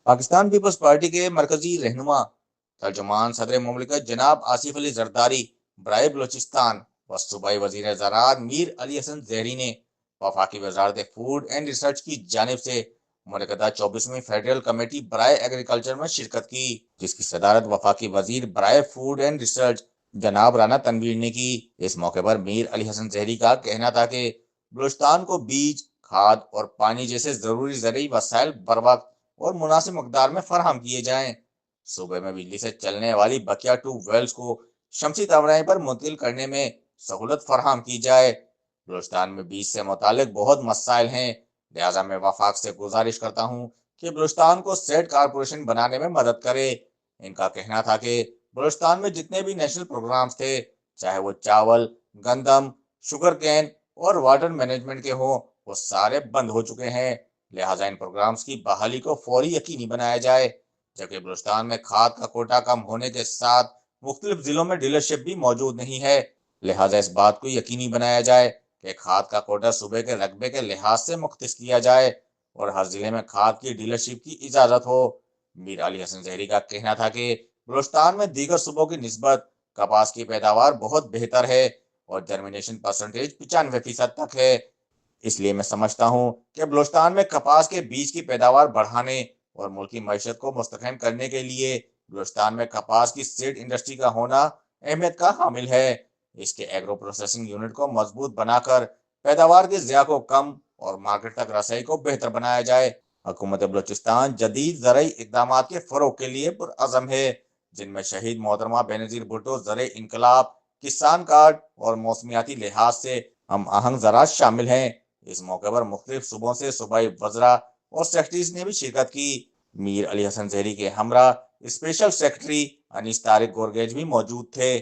Pakistan peoples party के मरकजी रहनुमा तर्जुमान सदर मुमलिकत जनाब आसिफ अली जरदारी बराए बलोचिस्तान व सूबाई वजीर ज़राअत मीर अली हसन जहरी ने वफाकी वजारत फूड एंड रिसर्च की जानिब से मुनक़दा 24वीं फेडरल कमेटी बराए एग्रीकल्चर में शिरकत की, जिसकी सदारत वफाकी वजीर बराए फूड एंड रिसर्च जनाब राना तनवीर ने की। इस मौके पर मीर अली हसन जहरी का कहना था कि बलूचिस्तान को बीज, खाद और पानी जैसे जरूरी ज़रूरी वसाइल बर वक्त और मुनासिब मकदार में फराहम किए जाएं। सूबे में बिजली से चलने वाली बकिया ट्यूब वेल्स को शमसी तवनाई पर मुंतकिल करने में सहूलत फराहम की जाए। बलूचिस्तान में बीज से मुतालिक बहुत मसाइल हैं, लिहाजा मैं वफाक से गुजारिश करता हूँ कि बलूचिस्तान को सेट कारपोरेशन बनाने में मदद करे। इनका कहना था कि बलूचिस्तान में जितने भी नेशनल प्रोग्राम्स थे, चाहे वो चावल, गंदम, शुगर कैन और वाटर मैनेजमेंट के हों, वो सारे बंद हो चुके हैं। लिहाजा इन प्रोग्राम्स की बहाली को फौरी यकीनी बनाया जाए। जबकि बलूचिस्तान में खाद का कोटा कम होने के साथ मुख्तलिफ जिलों में डीलरशिप भी मौजूद नहीं है। लिहाजा इस बात को यकीनी बनाया जाए कि खाद का कोटा सूबे के रकबे के लिहाज से मुख्तस किया जाए और हर जिले में खाद की डीलरशिप की इजाज़त हो। मीर अली हसन जहरी का कहना था कि बलूचिस्तान में दीगर सूबों की निस्बत कपास की पैदावार बहुत बेहतर है और जर्मिनेशन परसेंटेज 95% तक है। इसलिए मैं समझता हूँ कि बलूचिस्तान में कपास के बीज की पैदावार बढ़ाने और मुल्की मईशत को मुस्तहकम करने के लिए बलूचिस्तान में कपास की सीड इंडस्ट्री का होना अहमियत का हामिल है। इसके एग्रो प्रोसेसिंग यूनिट को मजबूत बनाकर पैदावार के ज़िया को कम और मार्केट तक रसाई को बेहतर बनाया जाए। हुकूमत बलूचिस्तान जदीद ज़रई इक़दाम के फ़रोग़ के लिए पुरअज़म है, जिनमें शहीद मोहतरमा बेनज़ीर भुट्टो ज़र इनकलाब, किसान कार्ड और मौसमियाती लिहाज से हम आहंग ज़राअत शामिल हैं। इस मौके पर मुख्तलिफ सूबों से सूबाई वज़रा और सेक्रेटरीज ने भी शिरकत की। मीर अली हसन जहरी के हमरा स्पेशल सेक्रेटरी अनीस तारिक गोरगेज भी मौजूद थे।